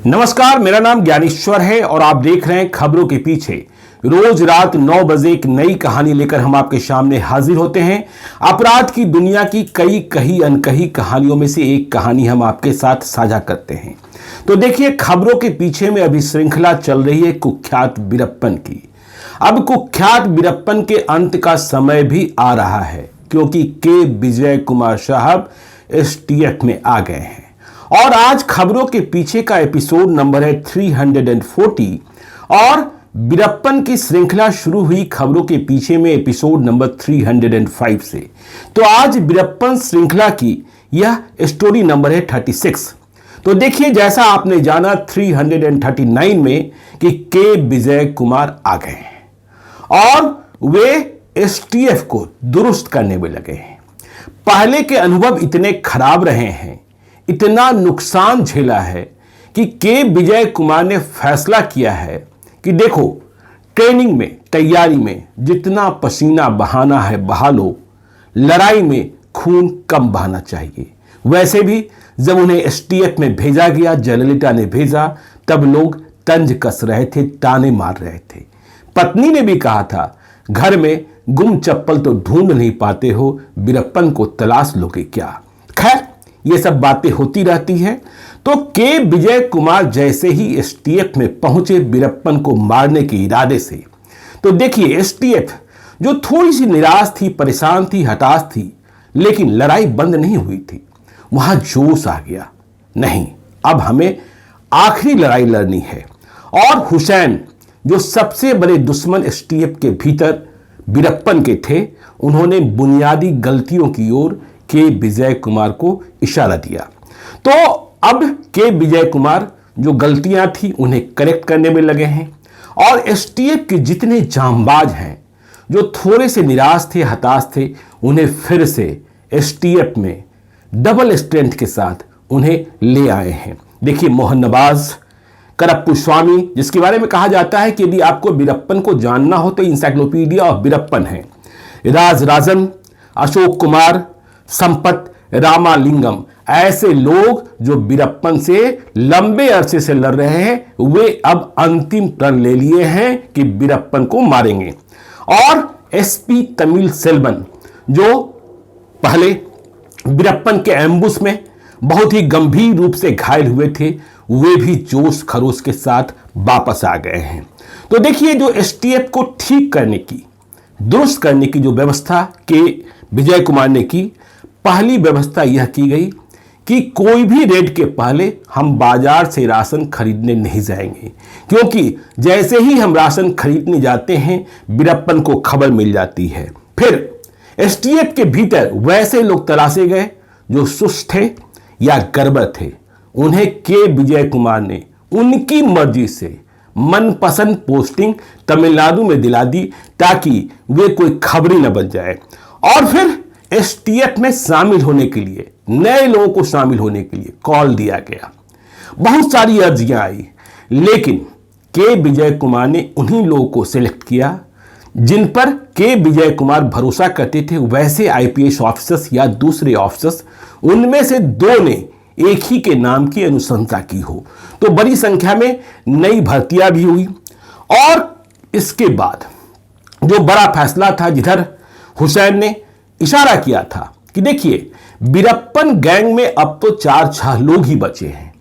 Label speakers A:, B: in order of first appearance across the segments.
A: नमस्कार, मेरा नाम ज्ञानेश्वर है और आप देख रहे हैं खबरों के पीछे। रोज रात 9 बजे एक नई कहानी लेकर हम आपके सामने हाजिर होते हैं। अपराध की दुनिया की कई कही अनकही कहानियों में से एक कहानी हम आपके साथ साझा करते हैं। तो देखिए, खबरों के पीछे में अभी श्रृंखला चल रही है कुख्यात वीरप्पन की। अब कुख्यात वीरप्पन के अंत का समय भी आ रहा है, क्योंकि के विजय कुमार साहब एसटीएफ में आ गए हैं। और आज खबरों के पीछे का एपिसोड नंबर है 340 और वीरप्पन की श्रृंखला शुरू हुई खबरों के पीछे में एपिसोड नंबर 305 से। तो आज वीरप्पन श्रृंखला की यह स्टोरी नंबर है 36। तो देखिए, जैसा आपने जाना 339 में कि के विजय कुमार आ गए हैं और वे एसटीएफ को दुरुस्त करने में लगे हैं। पहले के अनुभव इतने खराब रहे हैं, इतना नुकसान झेला है कि के विजय कुमार ने फैसला किया है कि देखो, ट्रेनिंग में, तैयारी में जितना पसीना बहाना है बहा लो, लड़ाई में खून कम बहाना चाहिए। वैसे भी जब उन्हें एसटीएफ में भेजा गया, जयललिता ने भेजा, तब लोग तंज कस रहे थे, ताने मार रहे थे। पत्नी ने भी कहा था, घर में गुम चप्पल तो ढूंढ नहीं पाते हो, वीरप्पन को तलाश लोगे क्या। खैर, ये सब बातें होती रहती हैं। तो के विजय कुमार जैसे ही एसटीएफ में पहुंचे वीरप्पन को मारने के इरादे से, तो देखिए, एसटीएफ जो थोड़ी सी निराश थी, परेशान थी, हताश थी, लेकिन लड़ाई बंद नहीं हुई थी। वहां जोश आ गया, नहीं, अब हमें आखिरी लड़ाई लड़नी है। और हुसैन, जो सबसे बड़े दुश्मन एसटीएफ के भीतर वीरप्पन के थे, उन्होंने बुनियादी गलतियों की ओर के विजय कुमार को इशारा दिया। तो अब के विजय कुमार जो गलतियां थी उन्हें करेक्ट करने में लगे हैं। और एसटीएफ के जितने जांबाज हैं, जो थोड़े से निराश थे, हताश थे, उन्हें फिर से एसटीएफ में डबल स्ट्रेंथ के साथ उन्हें ले आए हैं। देखिए, मोहन नवाज, करप्पू स्वामी, जिसके बारे में कहा जाता है कि यदि आपको वीरप्पन को जानना हो तो इंसाइक्लोपीडिया ऑफ वीरप्पन है। राज राजन, अशोक कुमार, संपत रामालिंगम, ऐसे लोग जो वीरप्पन से लंबे अरसे से लड़ रहे हैं, वे अब अंतिम प्रण ले लिए हैं कि वीरप्पन को मारेंगे। और एसपी तमिल सेल्वन, जो पहले वीरप्पन के एम्बुश में बहुत ही गंभीर रूप से घायल हुए थे, वे भी जोश खरोश के साथ वापस आ गए हैं। तो देखिए, जो एसटीएफ को ठीक करने की, दुरुस्त करने की जो व्यवस्था के विजय कुमार ने की, पहली व्यवस्था यह की गई कि कोई भी रेड के पहले हम बाजार से राशन खरीदने नहीं जाएंगे, क्योंकि जैसे ही हम राशन खरीदने जाते हैं, वीरप्पन को खबर मिल जाती है। फिर एसटीएफ के भीतर वैसे लोग तलाशे गए जो सुस्त थे या गड़बड़ थे। उन्हें के विजय कुमार ने उनकी मर्जी से मनपसंद पोस्टिंग तमिलनाडु में दिला दी, ताकि वे कोई खबरी न बन जाए। और फिर एसटीएफ में शामिल होने के लिए, नए लोगों को शामिल होने के लिए कॉल दिया गया। बहुत सारी अर्जियां आई, लेकिन के विजय कुमार ने उन्हीं लोगों को सिलेक्ट किया जिन पर के विजय कुमार भरोसा करते थे। वैसे आईपीएस ऑफिसर्स या दूसरे ऑफिसर्स, उनमें से 2 ने एक ही के नाम की अनुशंसा की हो। तो बड़ी संख्या में नई भर्तियां भी हुई। और इसके बाद जो बड़ा फैसला था, जिधर हुसैन ने इशारा किया था कि देखिए, वीरप्पन गैंग में अब तो 4-6 लोग ही बचे हैं,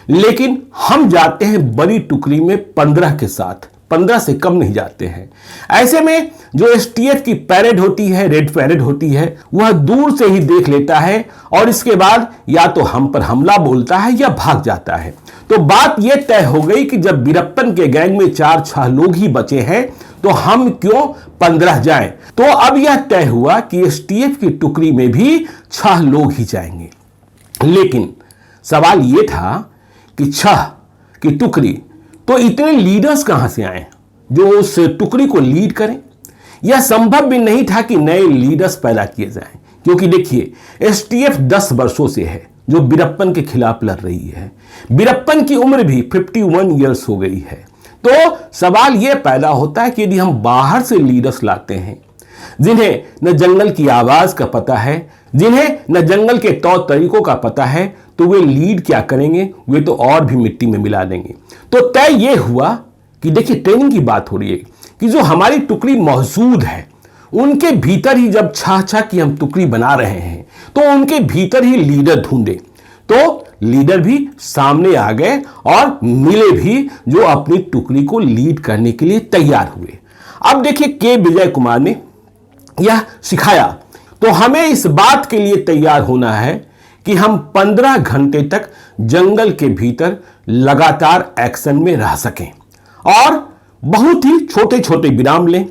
A: लेकिन हम जाते हैं बड़ी टुकड़ी में 15 के साथ, 15 से कम नहीं जाते हैं। ऐसे में जो एसटीएफ की पैरेड होती है, रेड पैरेड होती है, वह दूर से ही देख लेता है और इसके बाद या तो हम पर हमला बोलता है या भाग जाता है। तो बात यह तय हो गई कि जब वीरप्पन के गैंग में 4-6 लोग ही बचे हैं, तो हम क्यों 15 जाएं। तो अब यह तय हुआ कि एसटीएफ की टुकड़ी में भी 6 लोग ही जाएंगे। लेकिन सवाल यह था कि 6 की टुकड़ी, तो इतने लीडर्स कहां से आए जो उस टुकड़ी को लीड करें। यह संभव भी नहीं था कि नए लीडर्स पैदा किए जाएं, क्योंकि देखिए, एसटीएफ 10 वर्षों से है जो वीरप्पन के खिलाफ लड़ रही है। वीरप्पन की उम्र भी 51 ईयर्स हो गई है। तो सवाल यह पैदा होता है कि यदि हम बाहर से लीडर्स लाते हैं, जिन्हें न जंगल की आवाज का पता है, जिन्हें न जंगल के तौर तरीकों का पता है, तो वे लीड क्या करेंगे, वे तो और भी मिट्टी में मिला देंगे। तो तय ये हुआ कि देखिए, ट्रेनिंग की बात हो रही है कि जो हमारी टुकड़ी मौजूद है उनके भीतर ही जब छा की हम टुकड़ी बना रहे हैं तो उनके भीतर ही लीडर ढूंढे। तो लीडर भी सामने आ गए और मिले भी जो अपनी टुकड़ी को लीड करने के लिए तैयार हुए। अब देखिए, के विजय कुमार ने यह सिखाया। तो हमें इस बात के लिए तैयार होना है कि हम 15 घंटे तक जंगल के भीतर लगातार एक्शन में रह सकें और बहुत ही छोटे छोटे विराम लें।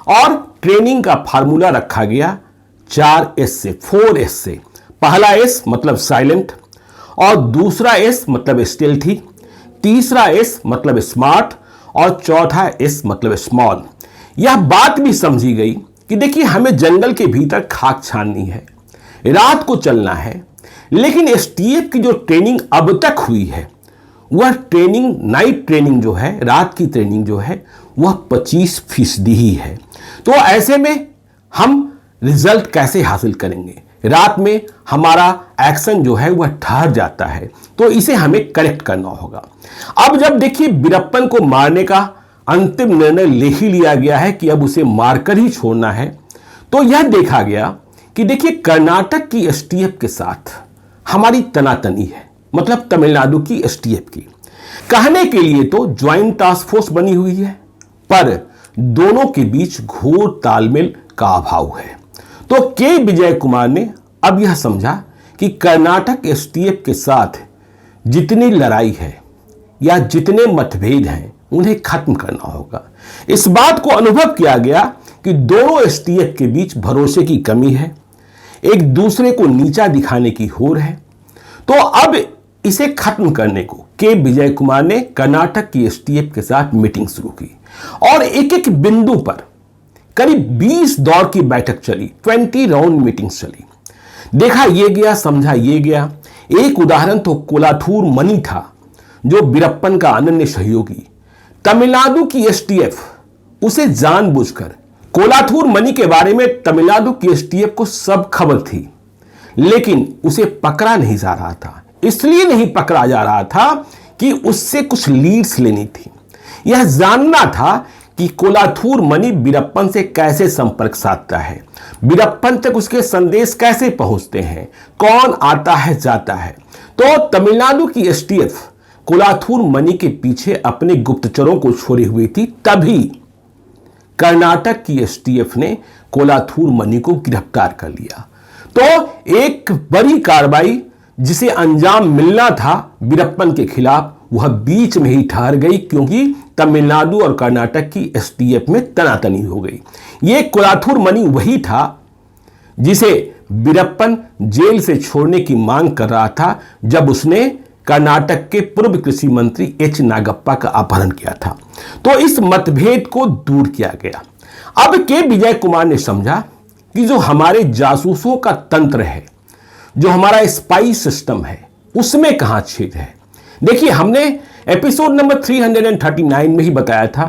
A: और ट्रेनिंग का फार्मूला रखा गया 4S से, 4S से। पहला S मतलब साइलेंट, और दूसरा S मतलब स्टेल्थी, तीसरा S मतलब स्मार्ट, और चौथा S मतलब स्मॉल। यह बात भी समझी गई कि देखिए, हमें जंगल के भीतर खाक छाननी है, रात को चलना है, लेकिन एसटीएफ की जो ट्रेनिंग अब तक हुई है वह ट्रेनिंग, नाइट ट्रेनिंग जो है, रात की ट्रेनिंग जो है, वह 25% ही है। तो ऐसे में हम रिजल्ट कैसे हासिल करेंगे? रात में हमारा एक्शन जो है वह ठहर जाता है, तो इसे हमें करेक्ट करना होगा। अब जब देखिए, वीरप्पन को मारने का अंतिम निर्णय ले ही लिया गया है कि अब उसे मारकर ही छोड़ना है, तो यह देखा गया कि देखिए, कर्नाटक की एसटीएफ के साथ हमारी तनातनी है, मतलब तमिलनाडु की एसटीएफ की। कहने के लिए तो ज्वाइंट टास्क फोर्स बनी हुई है, पर दोनों के बीच घोर तालमेल का अभाव है। तो के विजय कुमार ने अब यह समझा कि कर्नाटक एसटीएफ के साथ जितनी लड़ाई है या जितने मतभेद हैं उन्हें खत्म करना होगा। इस बात को अनुभव किया गया कि दोनों एसटीएफ के बीच भरोसे की कमी है, एक दूसरे को नीचा दिखाने की होड़ है। तो अब इसे खत्म करने को के विजय कुमार ने कर्नाटक की एसटीएफ के साथ मीटिंग शुरू की और एक एक बिंदु पर करीब 20 दौर की बैठक चली, 20 राउंड मीटिंग्स चली। देखा ये गया, समझा ये गया। एक उदाहरण तो कोलाथूर मनी था, जो वीरप्पन का अनन्य सहयोगी। तमिलनाडु की एसटीएफ उसे जानबूझकर, कोलाथूर मनी के बारे में तमिलनाडु की एसटीएफ को सब खबर थी, लेकिन उसे पकड़ा नहीं जा रहा था। इसलिए नहीं पकड़ा जा रहा था कि उससे कुछ लीड्स लेनी थी। यह जानना था कि कोलाथूर मनी वीरप्पन से कैसे संपर्क साधता है, वीरप्पन तक उसके संदेश कैसे पहुंचते हैं, कौन आता है जाता है। तो तमिलनाडु की एसटीएफ कोलाथूर मनी के पीछे अपने गुप्तचरों को छोड़े हुई थी, तभी कर्नाटक की एसटीएफ ने कोलाथूर मनी को गिरफ्तार कर लिया। तो एक बड़ी कार्रवाई जिसे अंजाम मिलना था वीरप्पन के खिलाफ, वह बीच में ही ठहर गई, क्योंकि तमिलनाडु और कर्नाटक की एसटीएफ में तनातनी हो गई। ये कोलाथूर मनी वही था जिसे वीरप्पन जेल से छोड़ने की मांग कर रहा था जब उसने कर्नाटक के पूर्व कृषि मंत्री एच नागप्पा का अपहरण किया था। तो इस मतभेद को दूर किया गया। अब के विजय कुमार ने समझा कि जो हमारे जासूसों का तंत्र है, जो हमारा स्पाई सिस्टम है, उसमें कहां छेद है। देखिए, हमने एपिसोड नंबर 339 में ही बताया था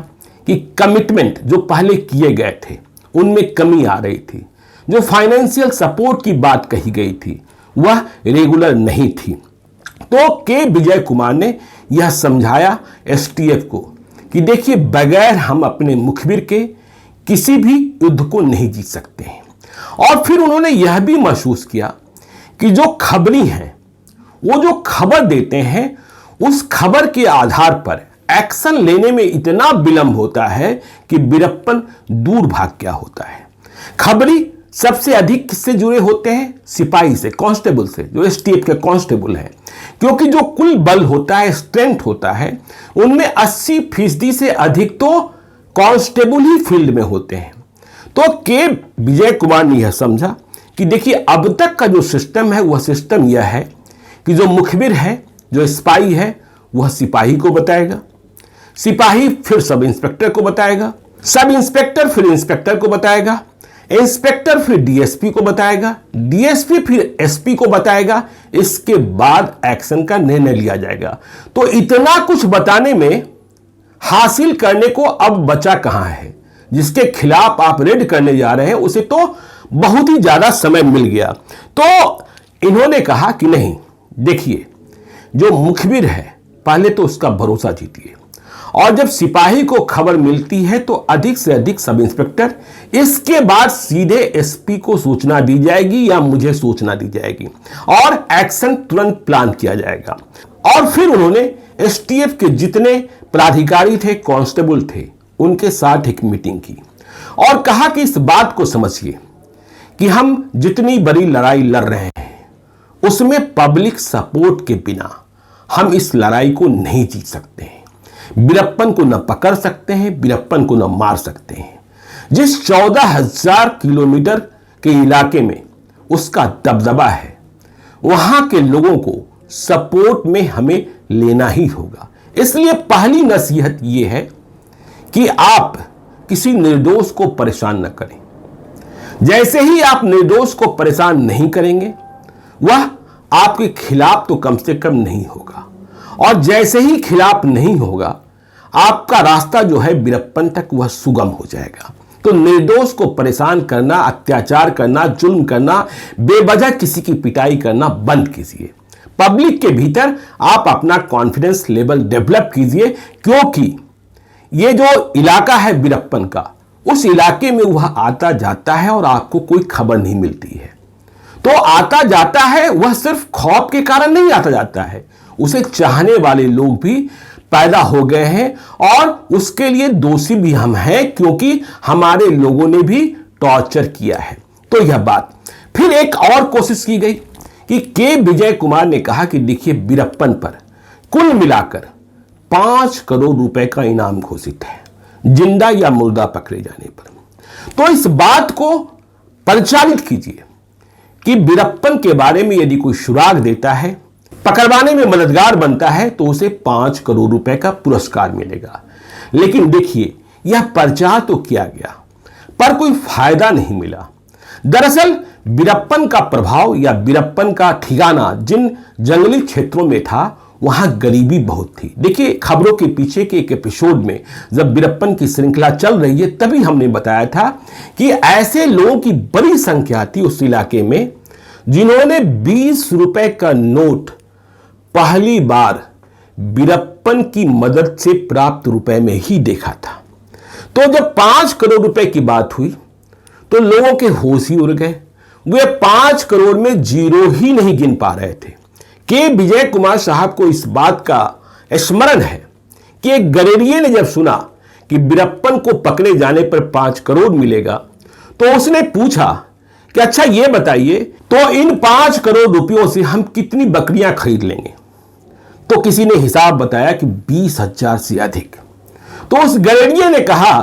A: कि कमिटमेंट जो पहले किए गए थे उनमें कमी आ रही थी। जो फाइनेंशियल सपोर्ट की बात कही गई थी वह रेगुलर नहीं थी। तो के विजय कुमार ने यह समझाया एसटीएफ को कि देखिए, बगैर हम अपने मुखबिर के किसी भी युद्ध को नहीं जीत सकते हैं। और फिर उन्होंने यह भी महसूस किया कि जो खबरी हैं, वो जो खबर देते हैं, उस खबर के आधार पर एक्शन लेने में इतना विलंब होता है कि वीरप्पन दूर भाग गया होता है। खबरी सबसे अधिक किससे जुड़े होते हैं? सिपाही से, कांस्टेबल से, जो एसटीएफ के कांस्टेबल हैं, क्योंकि जो कुल बल होता है, स्ट्रेंथ होता है, उनमें 80% से अधिक तो कांस्टेबल ही फील्ड में होते हैं। तो के विजय कुमार ने यह समझा कि देखिए, अब तक का जो सिस्टम है वह सिस्टम यह है कि जो मुखबिर है, जो स्पाई है, वह सिपाही को बताएगा, सिपाही फिर सब इंस्पेक्टर को बताएगा, सब इंस्पेक्टर फिर इंस्पेक्टर को बताएगा, इंस्पेक्टर फिर डीएसपी को बताएगा, डीएसपी फिर एसपी को बताएगा। इसके बाद एक्शन का निर्णय लिया जाएगा। तो इतना कुछ बताने में हासिल करने को अब बचा कहां है? जिसके खिलाफ आप रेड करने जा रहे हैं उसे तो बहुत ही ज्यादा समय मिल गया। तो इन्होंने कहा कि नहीं, देखिए, जो मुखबिर है पहले तो उसका भरोसा जीतिए, और जब सिपाही को खबर मिलती है तो अधिक से अधिक सब इंस्पेक्टर, इसके बाद सीधे एसपी को सूचना दी जाएगी या मुझे सूचना दी जाएगी और एक्शन तुरंत प्लान किया जाएगा। और फिर उन्होंने एसटीएफ के जितने पदाधिकारी थे, कांस्टेबल थे, उनके साथ एक मीटिंग की और कहा कि इस बात को समझिए कि हम जितनी बड़ी लड़ाई लड़ रहे हैं उसमें पब्लिक सपोर्ट के बिना हम इस लड़ाई को नहीं जीत सकते हैं। वीरप्पन को न पकड़ सकते हैं, वीरप्पन को न मार सकते हैं। जिस 14,000 किलोमीटर के इलाके में उसका दबदबा है, वहां के लोगों को सपोर्ट में हमें लेना ही होगा। इसलिए पहली नसीहत यह है कि आप किसी निर्दोष को परेशान न करें। जैसे ही आप निर्दोष को परेशान नहीं करेंगे, वह आपके खिलाफ तो कम से कम नहीं होगा, और जैसे ही खिलाफ नहीं होगा, आपका रास्ता जो है वीरप्पन तक वह सुगम हो जाएगा। तो निर्दोष को परेशान करना, अत्याचार करना, जुल्म करना, बेवजह किसी की पिटाई करना बंद कीजिए। पब्लिक के भीतर आप अपना कॉन्फिडेंस लेवल डेवलप कीजिए, क्योंकि ये जो इलाका है वीरप्पन का, उस इलाके में वह आता जाता है और आपको कोई खबर नहीं मिलती है। तो आता जाता है वह सिर्फ खौफ के कारण नहीं आता जाता है, उसे चाहने वाले लोग भी पैदा हो गए हैं और उसके लिए दोषी भी हम हैं, क्योंकि हमारे लोगों ने भी टॉर्चर किया है। तो यह बात फिर एक और कोशिश की गई कि के विजय कुमार ने कहा कि देखिए, वीरप्पन पर कुल मिलाकर 5 करोड़ रुपए का इनाम घोषित है, जिंदा या मुर्दा पकड़े जाने पर। तो इस बात को परिचालित कीजिए कि वीरप्पन के बारे में यदि कोई सुराग देता है, पकड़वाने में मददगार बनता है, तो उसे 5 करोड़ रुपए का पुरस्कार मिलेगा। लेकिन देखिए, यह प्रचार तो किया गया पर कोई फायदा नहीं मिला। दरअसल वीरप्पन का प्रभाव या वीरप्पन का ठिकाना जिन जंगली क्षेत्रों में था, वहां गरीबी बहुत थी। देखिए, खबरों के पीछे के एक एपिसोड में जब वीरप्पन की श्रृंखला चल रही है, तभी हमने बताया था कि ऐसे लोगों की बड़ी संख्या थी उस इलाके में जिन्होंने 20 रुपए का नोट पहली बार वीरप्पन की मदद से प्राप्त रुपए में ही देखा था। तो जब 5 करोड़ रुपए की बात हुई तो लोगों के होश ही उड़ गए। वे 5 करोड़ में जीरो ही नहीं गिन पा रहे थे। के विजय कुमार साहब को इस बात का स्मरण है कि एक गलेरिये ने जब सुना कि वीरप्पन को पकड़े जाने पर 5 करोड़ मिलेगा, तो उसने पूछा कि अच्छा ये बताइए, तो इन 5 करोड़ रुपयों से हम कितनी बकरियां खरीद लेंगे? तो किसी ने हिसाब बताया कि 20,000 से अधिक। तो उस गलेरिये ने कहा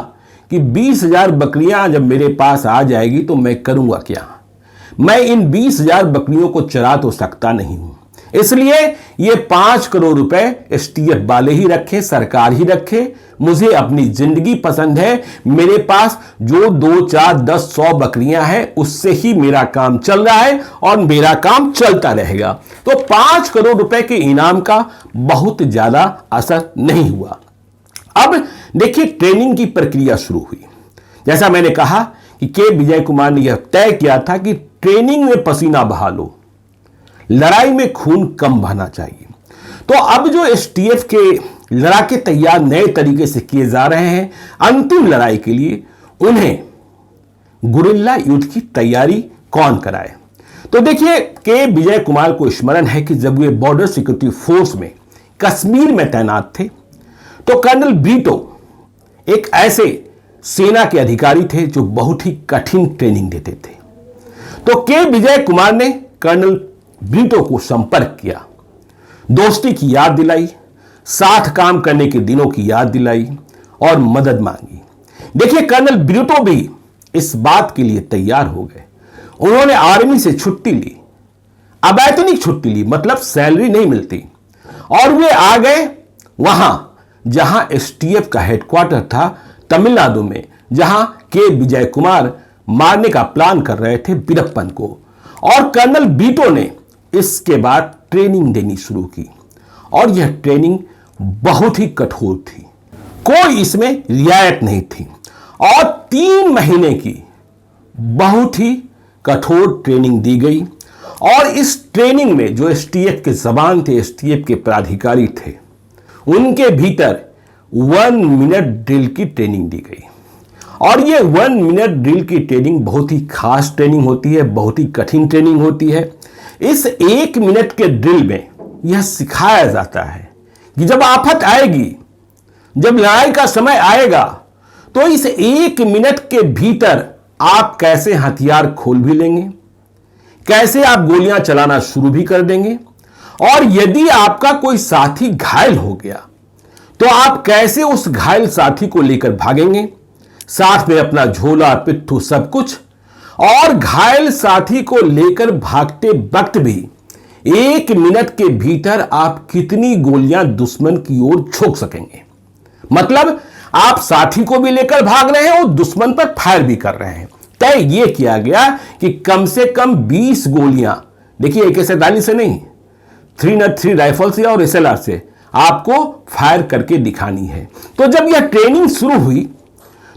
A: कि 20,000 बकरियां जब मेरे पास आ जाएगी तो मैं करूंगा क्या? मैं इन 20,000 बकरियों को चरा तो सकता नहीं हूं, इसलिए ये 5 करोड़ रुपए एसटीएफ वाले ही रखे, सरकार ही रखे। मुझे अपनी जिंदगी पसंद है, मेरे पास जो 2, 4, 10, 100 बकरियां हैं उससे ही मेरा काम चल रहा है और मेरा काम चलता रहेगा। तो 5 करोड़ रुपए के इनाम का बहुत ज्यादा असर नहीं हुआ। अब देखिए, ट्रेनिंग की प्रक्रिया शुरू हुई। जैसा मैंने कहा कि के विजय कुमार ने यह तय किया था कि ट्रेनिंग में पसीना बहा लो, लड़ाई में खून कम बहना चाहिए। तो अब जो एसटीएफ के लड़ाके तैयार नए तरीके से किए जा रहे हैं अंतिम लड़ाई के लिए, उन्हें गुरिल्ला युद्ध की तैयारी कौन कराए? तो देखिए, के विजय कुमार को स्मरण है कि जब वे बॉर्डर सिक्योरिटी फोर्स में कश्मीर में तैनात थे तो कर्नल ब्रीटो एक ऐसे सेना के अधिकारी थे जो बहुत ही कठिन ट्रेनिंग देते थे। तो के विजय कुमार ने कर्नल ब्रीटो को संपर्क किया, दोस्ती की याद दिलाई, साथ काम करने के दिनों की याद दिलाई और मदद मांगी। देखिए, कर्नल ब्रीटो भी इस बात के लिए तैयार हो गए। उन्होंने आर्मी से छुट्टी ली, अवैतनिक छुट्टी ली, मतलब सैलरी नहीं मिलती, और वे आ गए वहां जहां एसटीएफ का हेडक्वार्टर था, तमिलनाडु में, जहां के विजय कुमार मारने का प्लान कर रहे थे वीरप्पन को। और कर्नल ब्रीटो ने इसके बाद ट्रेनिंग देनी शुरू की, और यह ट्रेनिंग बहुत ही कठोर थी, कोई इसमें रियायत नहीं थी, और 3 महीने की बहुत ही कठोर ट्रेनिंग दी गई। और इस ट्रेनिंग में जो एसटीएफ के जवान थे, एसटीएफ के पदाधिकारी थे, उनके भीतर 1 मिनट ड्रिल की ट्रेनिंग दी गई। और ये 1 मिनट ड्रिल की ट्रेनिंग बहुत ही खास ट्रेनिंग होती है, बहुत ही कठिन ट्रेनिंग होती है। इस 1 मिनट के ड्रिल में यह सिखाया जाता है कि जब आफत आएगी, जब लड़ाई का समय आएगा, तो इस 1 मिनट के भीतर आप कैसे हथियार खोल भी लेंगे, कैसे आप गोलियां चलाना शुरू भी कर देंगे, और यदि आपका कोई साथी घायल हो गया तो आप कैसे उस घायल साथी को लेकर भागेंगे, साथ में अपना झोला पिट्ठू सब कुछ, और घायल साथी को लेकर भागते वक्त भी 1 मिनट के भीतर आप कितनी गोलियां दुश्मन की ओर झोंक सकेंगे। मतलब आप साथी को भी लेकर भाग रहे हैं और दुश्मन पर फायर भी कर रहे हैं। तय यह किया गया कि कम से कम 20 गोलियां, देखिए AK-47 से नहीं, 303 राइफल से और SLR से आपको फायर करके दिखानी है। तो जब यह ट्रेनिंग शुरू हुई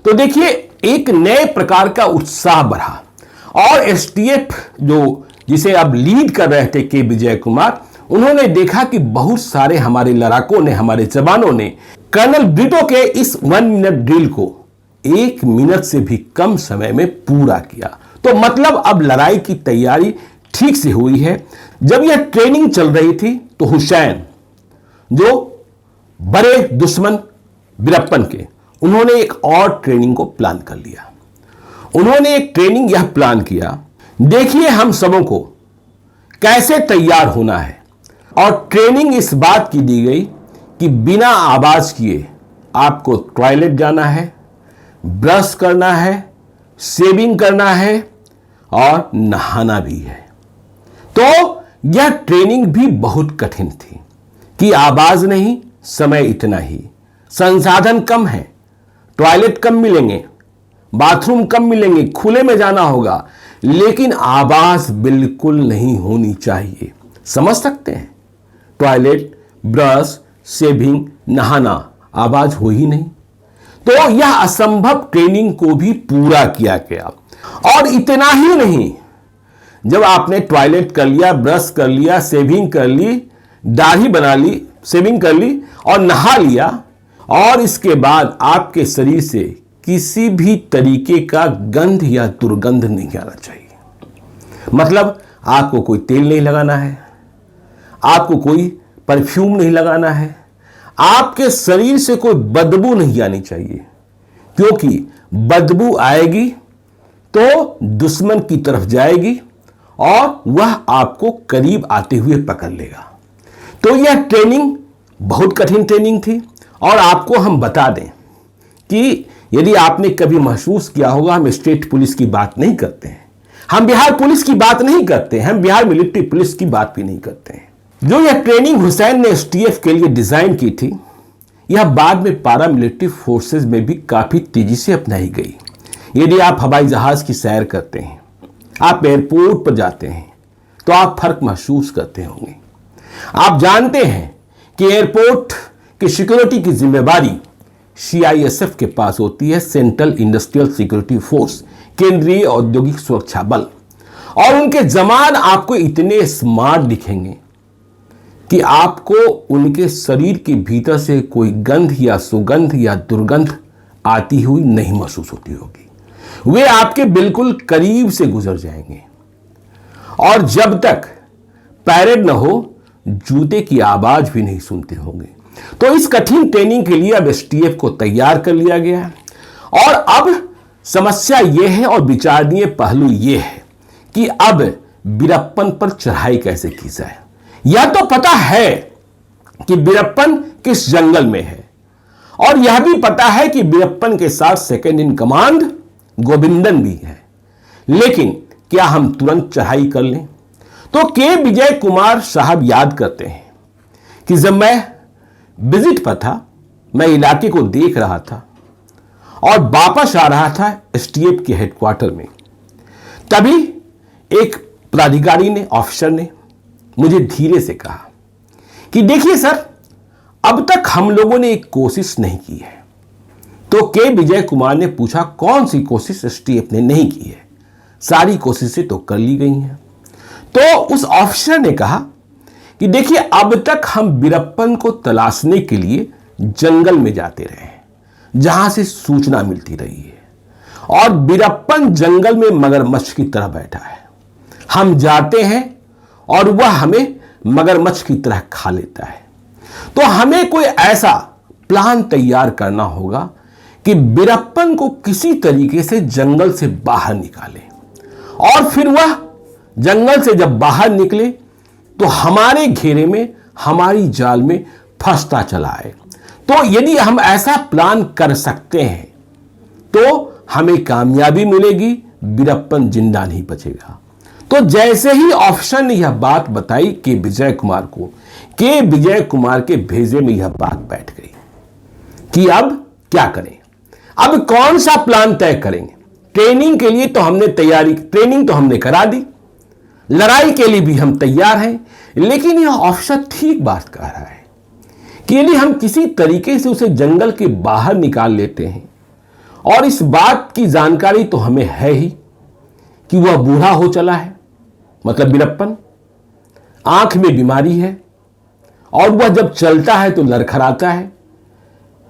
A: तो देखिए एक नए प्रकार का उत्साह बढ़ा, और एसटीएफ जिसे अब लीड कर रहे थे के विजय कुमार, उन्होंने देखा कि बहुत सारे हमारे लड़ाकों ने, हमारे जवानों ने कर्नल ब्रिटो के इस 1 मिनट ड्रिल को 1 मिनट से भी कम समय में पूरा किया। तो मतलब अब लड़ाई की तैयारी ठीक से हुई है। जब यह ट्रेनिंग चल रही थी तो हुसैन, जो बड़े दुश्मन वीरप्पन के, उन्होंने एक और ट्रेनिंग को प्लान कर लिया। उन्होंने एक ट्रेनिंग यह प्लान किया, देखिए हम सबों को कैसे तैयार होना है। और ट्रेनिंग इस बात की दी गई कि बिना आवाज किए आपको टॉयलेट जाना है, ब्रश करना है, शेविंग करना है और नहाना भी है। तो यह ट्रेनिंग भी बहुत कठिन थी कि आवाज नहीं, समय इतना ही, संसाधन कम है, टॉयलेट कम मिलेंगे, बाथरूम कम मिलेंगे, खुले में जाना होगा, लेकिन आवाज बिल्कुल नहीं होनी चाहिए। समझ सकते हैं, टॉयलेट, ब्रश, शेविंग, नहाना, आवाज हो ही नहीं। तो यह असंभव ट्रेनिंग को भी पूरा किया गया। और इतना ही नहीं, जब आपने टॉयलेट कर लिया, ब्रश कर लिया, शेविंग कर ली, दाढ़ी बना ली, शेविंग कर ली और नहा लिया, और इसके बाद आपके शरीर से किसी भी तरीके का गंध या दुर्गंध नहीं आना चाहिए। मतलब आपको कोई तेल नहीं लगाना है, आपको कोई परफ्यूम नहीं लगाना है, आपके शरीर से कोई बदबू नहीं आनी चाहिए, क्योंकि बदबू आएगी तो दुश्मन की तरफ जाएगी और वह आपको करीब आते हुए पकड़ लेगा। तो यह ट्रेनिंग बहुत कठिन ट्रेनिंग थी। और आपको हम बता दें कि यदि आपने कभी महसूस किया होगा, हम स्टेट पुलिस की बात नहीं करते हैं, हम बिहार पुलिस की बात नहीं करते हैं, हम बिहार मिलिट्री पुलिस की बात भी नहीं करते हैं। जो यह ट्रेनिंग हुसैन ने एसटीएफ के लिए डिजाइन की थी, यह बाद में पारा मिलिट्री फोर्सेज में भी काफी तेजी से अपनाई गई। यदि आप हवाई जहाज की सैर करते हैं, आप एयरपोर्ट पर जाते हैं, तो आप फर्क महसूस करते होंगे। आप जानते हैं कि एयरपोर्ट की सिक्योरिटी की जिम्मेवारी CISF के पास होती है, सेंट्रल इंडस्ट्रियल सिक्योरिटी फोर्स, केंद्रीय औद्योगिक सुरक्षा बल। और उनके जवान आपको इतने स्मार्ट दिखेंगे कि आपको उनके शरीर के भीतर से कोई गंध या सुगंध या दुर्गंध आती हुई नहीं महसूस होती होगी। वे आपके बिल्कुल करीब से गुजर जाएंगे, और जब तक पैरेड न हो, जूते की आवाज भी नहीं सुनते होंगे। तो इस कठिन ट्रेनिंग के लिए अब एसटीएफ को तैयार कर लिया गया है। और अब समस्या यह है और विचारणीय पहलू यह है कि अब वीरप्पन पर चढ़ाई कैसे की जाए। यह तो पता है कि वीरप्पन किस जंगल में है, और यह भी पता है कि वीरप्पन के साथ सेकंड इन कमांड गोविंदन भी है, लेकिन क्या हम तुरंत चढ़ाई कर लें? तो के विजय कुमार साहब याद करते हैं कि जब मैं विजिट पर था, मैं इलाके को देख रहा था और वापस आ रहा था एसटीएफ के हेडक्वार्टर में, तभी एक पदाधिकारी ने, ऑफिसर ने मुझे धीरे से कहा कि देखिए सर, अब तक हम लोगों ने एक कोशिश नहीं की है। तो के विजय कुमार ने पूछा, कौन सी कोशिश एसटीएफ ने नहीं की है? सारी कोशिशें तो कर ली गई हैं। तो उस ऑफिसर ने कहा कि देखिए, अब तक हम बीरप्पन को तलाशने के लिए जंगल में जाते रहे हैं, जहां से सूचना मिलती रही है, और बीरप्पन जंगल में मगरमच्छ की तरह बैठा है। हम जाते हैं और वह हमें मगरमच्छ की तरह खा लेता है। तो हमें कोई ऐसा प्लान तैयार करना होगा कि बीरप्पन को किसी तरीके से जंगल से बाहर निकाले, और फिर वह जंगल से जब बाहर निकले तो हमारे घेरे में, हमारी जाल में फंसता चला आए। तो यदि हम ऐसा प्लान कर सकते हैं तो हमें कामयाबी मिलेगी, बीरप्पन जिंदा नहीं बचेगा। तो जैसे ही ऑफिसर ने यह बात बताई के विजय कुमार को, के विजय कुमार के भेजे में यह बात बैठ गई कि अब क्या करें, अब कौन सा प्लान तय करेंगे। ट्रेनिंग के लिए तो हमने ट्रेनिंग तो हमने करा दी, लड़ाई के लिए भी हम तैयार हैं, लेकिन यह ऑफिसर ठीक बात कह रहा है कि यदि हम किसी तरीके से उसे जंगल के बाहर निकाल लेते हैं, और इस बात की जानकारी तो हमें है ही कि वह बूढ़ा हो चला है, मतलब बीरप्पन, आंख में बीमारी है, और वह जब चलता है तो लड़खड़ाता है,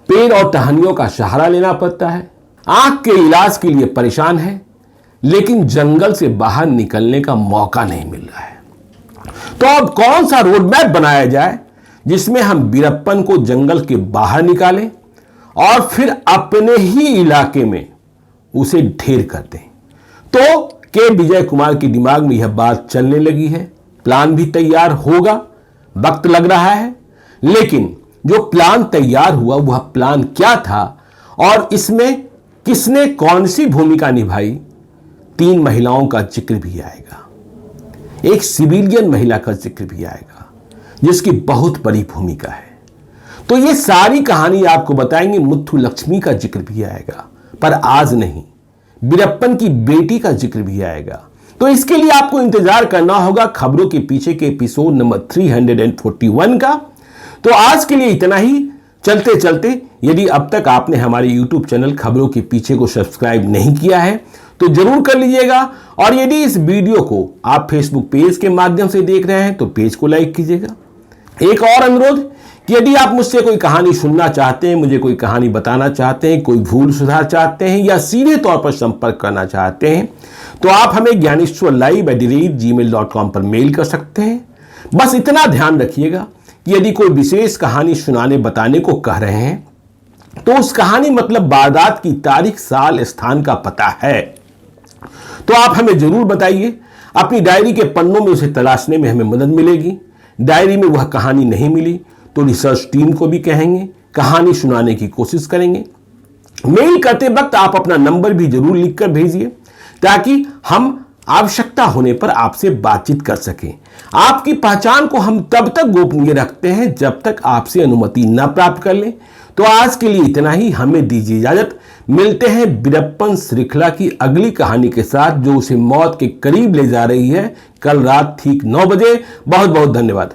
A: पेड़ और टहनियों का सहारा लेना पड़ता है, आंख के इलाज के लिए परेशान है, लेकिन जंगल से बाहर निकलने का मौका नहीं मिल रहा है। तो अब कौन सा रोड मैप बनाया जाए जिसमें हम बीरप्पन को जंगल के बाहर निकालें और फिर अपने ही इलाके में उसे ढेर कर दें। तो के विजय कुमार के दिमाग में यह बात चलने लगी है, प्लान भी तैयार होगा, वक्त लग रहा है, लेकिन जो प्लान तैयार हुआ वह प्लान क्या था और इसमें किसने कौन सी भूमिका निभाई, 3 महिलाओं का जिक्र भी आएगा, एक सिविलियन महिला का जिक्र भी आएगा जिसकी बहुत बड़ी भूमिका है। तो ये सारी कहानी आपको बताएंगे, मुथुलक्ष्मी का जिक्र भी आएगा, पर आज नहीं, बीरप्पन की बेटी का जिक्र भी आएगा। तो इसके लिए आपको इंतजार करना होगा खबरों के पीछे के एपिसोड नंबर 341 का। तो आज के लिए इतना ही। चलते चलते, यदि अब तक आपने हमारे YouTube चैनल खबरों के पीछे को सब्सक्राइब नहीं किया है तो जरूर कर लीजिएगा, और यदि इस वीडियो को आप फेसबुक पेज के माध्यम से देख रहे हैं तो पेज को लाइक कीजिएगा। एक और अनुरोध कि यदि आप मुझसे कोई कहानी सुनना चाहते हैं, मुझे कोई कहानी बताना चाहते हैं, कोई भूल सुधार चाहते हैं, या सीधे तौर पर संपर्क करना चाहते हैं, तो आप हमें gyaneshwarlive@gmail.com पर मेल कर सकते हैं। बस इतना ध्यान रखिएगा कि यदि कोई विशेष कहानी सुनाने बताने को कह रहे हैं तो उस कहानी मतलब वारदात की तारीख, साल, स्थान का पता है तो आप हमें जरूर बताइए। अपनी डायरी के पन्नों में उसे तलाशने में हमें मदद मिलेगी। डायरी में वह कहानी नहीं मिली तो रिसर्च टीम को भी कहेंगे, कहानी सुनाने की कोशिश करेंगे। मेल करते वक्त आप अपना नंबर भी जरूर लिखकर भेजिए ताकि हम आवश्यकता होने पर आपसे बातचीत कर सकें। आपकी पहचान को हम तब तक गोपनीय रखते हैं जब तक आपसे अनुमति न प्राप्त कर लें। तो आज के लिए इतना ही, हमें दीजिए इजाजत। मिलते हैं बीरप्पन श्रृंखला की अगली कहानी के साथ जो उसे मौत के करीब ले जा रही है, कल रात ठीक 9 बजे। बहुत बहुत धन्यवाद।